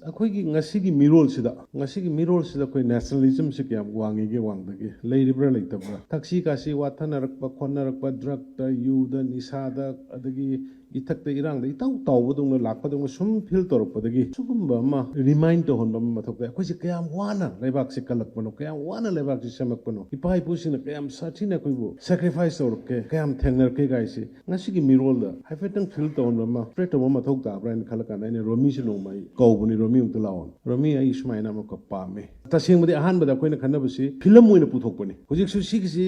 ꯑꯩꯈꯣꯏꯒꯤ ꯉꯁꯤꯒꯤ ꯃꯤꯔꯣꯜꯁꯤꯗ ꯑꯩꯈꯣꯏ ꯅꯦꯁꯅꯦꯂꯤꯖꯝꯁꯤ ꯀꯌꯥꯝ ꯋꯥꯡꯉꯤꯒꯦ ꯋꯥꯡꯗꯒꯦ ꯂꯩꯔꯤꯕ꯭ꯔꯥ ꯂꯩꯇꯕ꯭ꯔꯥ ꯊꯛꯁꯤ ꯈꯥꯁꯤ ꯋꯥꯊꯅꯔꯛꯄ ꯈꯣꯠꯅꯔꯛꯄ ꯗ꯭ꯔꯒꯇ ꯌꯨꯗ ꯅꯤꯁꯥꯗ ꯑꯗꯒꯤ ꯏꯊꯛꯇ ꯏꯔꯥꯡꯗ ꯏꯇꯥꯎ ꯇꯥꯎꯕꯗꯧꯅ ꯂꯥꯛꯄꯗꯧꯅ ꯁꯨꯝ ꯐꯤꯜ ꯇꯧꯔꯛꯄꯗꯒꯤ ꯁꯤꯒꯨꯝꯕ ꯑꯃ ꯔꯤꯃꯥꯏꯟ ꯇꯧꯍꯟꯕ ꯑꯃ ꯃꯊꯧ ꯇꯥꯏ ꯑꯩꯈꯣꯏꯁꯤ ꯀꯌꯥꯝ ꯋꯥꯅ ꯂꯩꯕꯥꯛꯁꯤ ꯀꯜꯂꯛꯄꯅꯣ ꯀꯌꯥꯝ ꯋꯥꯅ ꯂꯩꯕꯥꯛꯁꯤ ꯁꯦꯝꯃꯛꯄꯅꯣ ꯏꯄꯥ ꯏꯄꯨꯁꯤꯡꯅ ꯀꯌꯥꯝ ꯁꯥꯊꯤꯅ ꯑꯩꯈꯣꯏꯕꯨ ꯁꯦꯀ꯭ꯔꯤꯐꯥꯏꯁ ꯇꯧꯔꯛꯀꯦ ꯀꯌꯥꯝ ꯊꯦꯡꯅꯔꯛꯀꯦ ꯒꯥꯏꯁꯤ ꯉꯁꯤꯒꯤ ꯃꯤꯔꯣꯜꯗ ꯍꯥꯏꯐꯦꯠꯇꯪ ꯐꯤꯜ ꯇꯧꯍꯟꯕ ꯑꯃ ꯁ꯭ꯄ꯭ꯔꯦꯗ ꯇꯧꯕ ꯃꯊꯧ ꯇꯥꯕ꯭ꯔꯥ ꯍꯥꯏꯅ ꯈꯜꯂꯀꯥꯟꯗ ꯑꯩꯅ ꯔꯣꯃꯤꯁꯤ ꯅꯣꯡꯃ ꯑꯩ ꯀꯧꯕꯅꯤ ꯔꯣꯃꯤ ꯑꯃꯨꯛꯇ ꯂꯥꯛꯑꯣ ꯔꯣꯃꯤ ꯑꯩ ꯁꯨꯃꯥꯏꯅ ꯑꯃꯨꯛꯀ ꯄꯥꯝꯃꯦ ꯇꯁꯦꯡꯕꯗꯤ ꯑꯍꯥꯟꯕꯗ ꯑꯩꯈꯣꯏꯅ ꯈꯟꯅꯕꯁꯤ ꯐꯤꯂꯝ ꯑꯣꯏꯅ ꯄꯨꯊꯣꯛꯄꯅꯤ ꯍꯧꯖꯤꯛꯁꯨ ꯁꯤꯒꯤꯁꯤ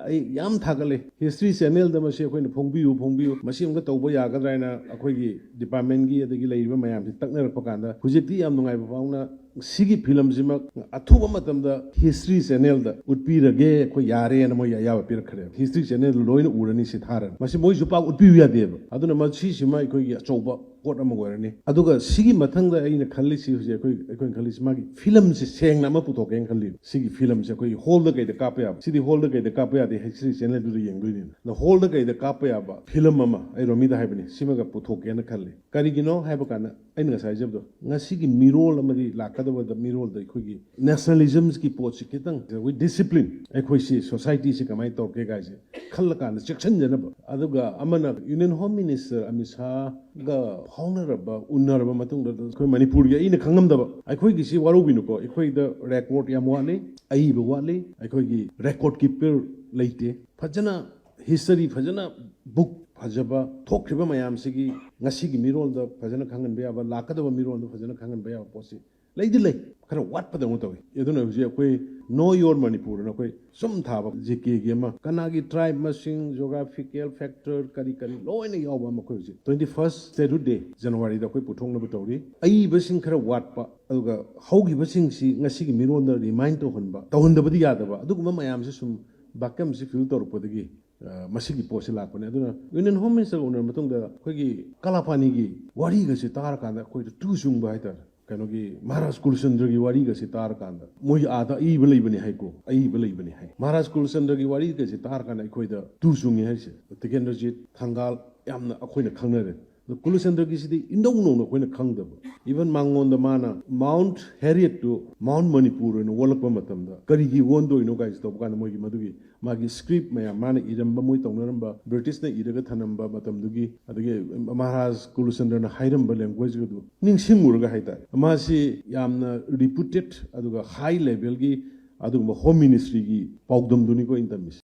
ꯑꯩ ꯌꯥꯝ ꯊꯥꯒꯠꯂꯦ ꯍꯤꯁꯇ꯭ꯔꯤ ꯆꯦꯅꯦꯜꯗ ꯃꯁꯤ ꯑꯩꯈꯣꯏꯅ ꯐꯣꯡꯕꯤꯌꯨ ꯃꯁꯤ ꯑꯃꯨꯛꯀ ꯇꯧꯕ ꯌꯥꯒꯗ꯭ꯔꯥ ꯍꯥꯏꯅ ꯑꯩꯈꯣꯏꯒꯤ ꯗꯤꯄꯥꯔꯠꯃꯦꯟꯒꯤ ꯑꯗꯒꯤ ꯂꯩꯔꯤꯕ ꯃꯌꯥꯝꯁꯤ ꯇꯛꯅꯔꯛꯄ ꯀꯥꯟꯗ ꯍꯧꯖꯤꯛꯇꯤ ꯌꯥꯝ ꯅꯨꯡꯉꯥꯏꯕ ꯐꯥꯎꯅ ꯁꯤꯒꯤ ꯐꯤꯂꯝꯁꯤꯃꯛ ꯑꯊꯨꯕ ꯃꯇꯝꯗ ꯍꯤꯁꯇ꯭ꯔꯤ ꯆꯦꯅꯦꯜꯗ ꯎꯠꯄꯤꯔꯒꯦ ꯑꯩꯈꯣꯏ ꯌꯥꯔꯦꯅ ꯃꯣꯏ ꯑꯌꯥꯕ ꯄꯤꯔꯛꯈ꯭ꯔꯦꯕ ꯍꯤꯁꯇ꯭ꯔꯤ ꯆꯦꯅꯦꯜꯗ ꯂꯣꯏꯅ ꯎꯔꯅꯤ ꯁꯤ ꯊꯥꯔꯅꯤ ꯃꯁꯤ ꯃꯣꯏꯁꯨ ꯄꯥꯛ ꯎꯠꯄꯤꯌꯨ ꯌꯥꯗꯦꯕ ꯑꯗꯨꯅ ꯃꯁꯤꯁꯤꯃ ꯑꯩꯈꯣꯏꯒꯤ ꯑꯆꯧꯕ ꯄꯣꯠ ꯑꯃ ꯑꯣꯏꯔꯅꯤ ꯑꯗꯨꯒ ꯁꯤꯒꯤ ꯃꯊꯪꯗ ꯑꯩꯅ ꯈꯜꯂꯤꯁꯤ ꯍꯧꯖꯤꯛ ꯑꯩꯈꯣꯏꯅ ꯈꯜꯂꯤꯁꯤ ꯃꯥꯒꯤ ꯐꯤꯂꯝꯁꯤ ꯁꯦꯡꯅ ꯑꯃ ꯄꯨꯊꯣꯛꯀꯦꯅ ꯈꯜꯂꯤꯕ ꯁꯤꯒꯤ ꯐꯤꯂꯝꯁꯦ ꯑꯩꯈꯣꯏꯒꯤ ꯍꯣꯜꯗ ꯀꯩꯗ ꯀꯥꯞꯄ ꯌꯥꯕ ꯁꯤꯗꯤ ꯍꯣꯜꯗ ꯀꯩꯗ ꯀꯥꯞꯄ ꯌꯥꯗꯦ ꯍꯤꯁꯇ꯭ꯔꯤ ꯆꯦꯅꯦꯜꯗꯨꯗ ꯌꯦꯡꯗꯣꯏꯅꯤꯅ ꯑꯗꯣ ꯍꯣꯜꯗ ꯀꯩꯗ ꯀꯥꯞꯄ ꯌꯥꯕ ꯐꯤꯂꯝ ꯑꯃ ꯑꯩ ꯔꯣꯃꯤꯗ ꯍꯥꯏꯕꯅꯤ ꯁꯤꯃꯒ ꯄꯨꯊꯣꯛꯀꯦꯅ ꯈꯜꯂꯤ ꯀꯔꯤꯒꯤꯅꯣ ꯍꯥꯏꯕ ꯀꯥꯟꯗ ꯑꯩꯅ ꯉꯁꯥꯏ ꯍꯥꯏꯖꯕꯗꯣ ꯉꯁꯤꯒꯤ ꯃꯤꯔꯣꯜ ꯑꯃꯗꯤ ꯂꯥꯛꯀꯗꯕꯗ ꯃꯤꯔꯣꯜꯗ ꯑꯩꯈꯣꯏꯒꯤ ꯅꯦꯁꯅꯦꯂꯤꯖꯝꯒꯤ ꯄꯣꯠꯁꯤ ꯈꯤꯇꯪ ꯋꯤꯠ ꯗꯤꯁꯤꯄ꯭ꯂꯤꯟ ꯑꯩꯈꯣꯏꯁꯤ ꯁꯣꯁꯥꯏꯇꯤꯁꯤ ꯀꯃꯥꯏꯅ ꯇꯧꯔꯛꯀꯦ ꯒꯥꯏꯁꯦ ꯈꯜꯂꯀꯥꯟꯗ ꯆꯦꯛꯁꯤꯟꯖꯅꯕ ꯑꯗꯨꯒ ꯑꯃꯅ ꯌꯨꯅꯤꯌꯟ ꯍꯣꯝ ꯃꯤꯅꯤꯁꯇꯔ ꯑꯃꯤꯠ ꯁꯥꯍꯒ ꯐꯥꯎꯅꯔꯕ ꯎꯅꯔꯕ ꯃꯇꯨꯡꯗ ꯑꯩꯈꯣꯏ ꯃꯅꯤꯄꯨꯔꯒꯤ ꯑꯩꯅ ꯈꯪꯉꯝꯗꯕ ꯑꯩꯈꯣꯏꯒꯤꯁꯤ ꯋꯥꯔꯧꯕꯤꯅꯨꯀꯣ ꯑꯩꯈꯣꯏꯗ ꯔꯦꯀꯣꯔꯗ ꯌꯥꯝ ꯋꯥꯠꯂꯤ ꯑꯏꯕ ꯋꯥꯠꯂꯤ ꯑꯩꯈꯣꯏꯒꯤ ꯔꯦꯀꯣꯔꯗ ꯀꯤꯄꯔ ꯂꯩꯇꯦ ꯐꯖꯅ ꯍꯤꯁꯇꯔꯤ ꯐꯖꯅ ꯕꯨꯛ ꯐꯖꯕ ꯊꯣꯛꯈ꯭ꯔꯤꯕ ꯃꯌꯥꯝꯁꯤꯒꯤ ꯉꯁꯤꯒꯤ ꯃꯤꯔꯣꯜꯗ ꯐꯖꯅ ꯈꯪꯍꯟꯕ ꯌꯥꯕ ꯂꯥꯛꯀꯗꯕ ꯃꯤꯔꯣꯜꯗ ꯐꯖꯅ ꯈꯪꯍꯟꯕ ꯌꯥꯕ ꯄꯣꯠꯁꯤ ꯂꯩꯗꯤ ꯂꯩ ꯈꯔ ꯋꯥꯠꯄꯗꯧꯅ ꯇꯧꯏ ꯑꯗꯨꯅ ꯍꯧꯖꯤꯛ ꯑꯩꯈꯣꯏ ꯅꯣ ꯌꯣꯔ ꯃꯅꯤꯄꯨꯔꯅ ꯑꯩꯈꯣꯏ ꯁꯨꯝ ꯊꯥꯕ ꯖꯤꯀꯦꯒꯤ ꯑꯃ ꯀꯅꯥꯒꯤ ꯇ꯭ꯔꯥꯏꯕ ꯃꯁꯤꯡ ꯖꯣꯒ꯭ꯔꯥꯐꯤꯀꯦꯜ ꯐꯦꯛꯇꯔ ꯀꯔꯤ ꯂꯣꯏꯅ ꯌꯥꯎꯕ ꯑꯃ ꯑꯩꯈꯣꯏ ꯍꯧꯖꯤꯛ 21st ꯁ꯭ꯇꯦꯠꯍꯨꯗ ꯗꯦ ꯖꯅꯋꯥꯔꯤꯗ ꯑꯩꯈꯣꯏ ꯄꯨꯊꯣꯛꯅꯕ ꯇꯧꯔꯤ ꯑꯏꯕꯁꯤꯡ ꯈꯔ ꯋꯥꯠꯄ ꯑꯗꯨꯒ ꯍꯧꯈꯤꯕꯁꯤꯡꯁꯤ ꯉꯁꯤꯒꯤ ꯃꯤꯔꯣꯜꯗ ꯔꯤꯃꯥꯏꯟ ꯇꯧꯍꯟꯗꯕꯗꯤ ꯌꯥꯗꯕ ꯑꯗꯨꯒꯨꯝꯕ ꯃꯌꯥꯝꯁꯤ ꯁꯨꯝ ꯚꯥꯀ꯭ꯌꯝꯁꯤ ꯐꯤꯜ ꯇꯧꯔꯛꯄꯗꯒꯤ ꯃꯁꯤꯒꯤ ꯄꯣꯠꯁꯤ ꯂꯥꯛꯄꯅꯦ ꯑꯗꯨꯅ ꯌꯨꯅꯤꯌꯟ ꯍꯣꯝ ꯃꯤꯅꯤꯁꯇꯔ ꯎꯅꯔ ꯃꯇꯨꯡꯗ ꯑꯩꯈꯣꯏꯒꯤ ꯀꯂꯥꯄꯥꯅꯤꯒꯤ ꯋꯥꯔꯤꯒꯁꯤ ꯇꯥꯔꯀꯥꯟꯗ ꯑꯩꯈꯣꯏꯗ ꯇꯨ ꯆꯨꯡꯕ ꯍꯥꯏꯇꯥꯔꯦ ꯀꯩꯅꯣꯒꯤ ꯃꯍꯥꯔꯥꯖ ꯀꯨꯂꯆꯟꯗ꯭ꯔꯒꯤ ꯋꯥꯔꯤꯒꯁꯤ ꯇꯥꯔꯀꯥꯟꯗ ꯃꯣꯏ ꯑꯥꯗ ꯑꯏꯕ ꯂꯩꯕꯅꯤ ꯍꯥꯏꯀꯣ ꯑꯏꯕ ꯂꯩꯕꯅꯤ ꯍꯥꯏ ꯃꯍꯥꯔꯥꯖ ꯀꯨꯂꯆꯟꯗ꯭ꯔꯒꯤ ꯋꯥꯔꯤꯒꯁꯤ ꯇꯥꯔꯀꯥꯟꯗ ꯑꯩꯈꯣꯏꯗ ꯇꯨ ꯆꯨꯡꯉꯤ ꯍꯥꯏꯁꯦ ꯇꯤꯀꯦꯟꯗ꯭ꯔꯖꯤꯠ ꯊꯪꯒꯥꯜ ꯌꯥꯝꯅ ꯑꯩꯈꯣꯏꯅ ꯈꯪꯅꯔꯦ ꯑꯗꯣ ꯀꯨꯂꯆꯟꯗ꯭ꯔꯒꯤꯁꯤꯗꯤ ꯏꯅꯧ ꯅꯧꯅ ꯑꯩꯈꯣꯏꯅ ꯈꯪꯗꯕ ꯏꯚꯟ ꯃꯉꯣꯟꯗ ꯃꯥꯅ ꯃꯥꯎꯟꯠ ꯍꯦꯔꯤꯌꯠꯇꯨ ꯃꯥꯎꯟꯠ ꯃꯅꯤꯄꯨꯔ ꯑꯣꯏꯅ ꯑꯣꯜꯂꯛꯄ ꯃꯇꯝꯗ ꯀꯔꯤꯒꯤ ꯑꯣꯟꯗꯣꯏꯅꯣ ꯀꯥꯏꯁꯤ ꯇꯧꯕ ꯀꯥꯟꯗ ꯃꯣꯏꯒꯤ ꯃꯗꯨꯒꯤ ꯃꯥꯒꯤ ꯁ꯭ꯀ꯭ꯔꯤꯞ ꯃꯌꯥꯝ ꯃꯥꯅ ꯏꯔꯝꯕ ꯃꯣꯏ ꯇꯧꯅꯔꯝꯕ ꯕ꯭ꯔꯤꯇꯤꯁꯅ ꯏꯔꯒ ꯊꯅꯝꯕ ꯃꯇꯝꯗꯨꯒꯤ ꯑꯗꯒꯤ ꯃꯍꯥꯔꯥꯖ ꯀꯨꯂꯆꯟꯗ꯭ꯔꯅ ꯍꯥꯏꯔꯝꯕ ꯂꯦꯡꯒ꯭ꯋꯦꯖꯒꯗꯨ ꯅꯤꯡꯁꯤꯡꯉꯨꯔꯒ ꯍꯥꯏꯇꯥꯔꯦ ꯃꯥꯁꯤ ꯌꯥꯝꯅ ꯔꯤꯄꯨꯇꯦꯠ ꯑꯗꯨꯒ ꯍꯥꯏ ꯂꯦꯚꯦꯜꯒꯤ ꯑꯗꯨꯒꯨꯝꯕ ꯍꯣꯝ ꯃꯤꯅꯤꯁꯇ꯭ꯔꯤꯒꯤ ꯄꯥꯎꯗꯝꯗꯨꯅꯤꯀꯣ ꯑꯩꯅ ꯇꯝꯃꯤꯁꯦ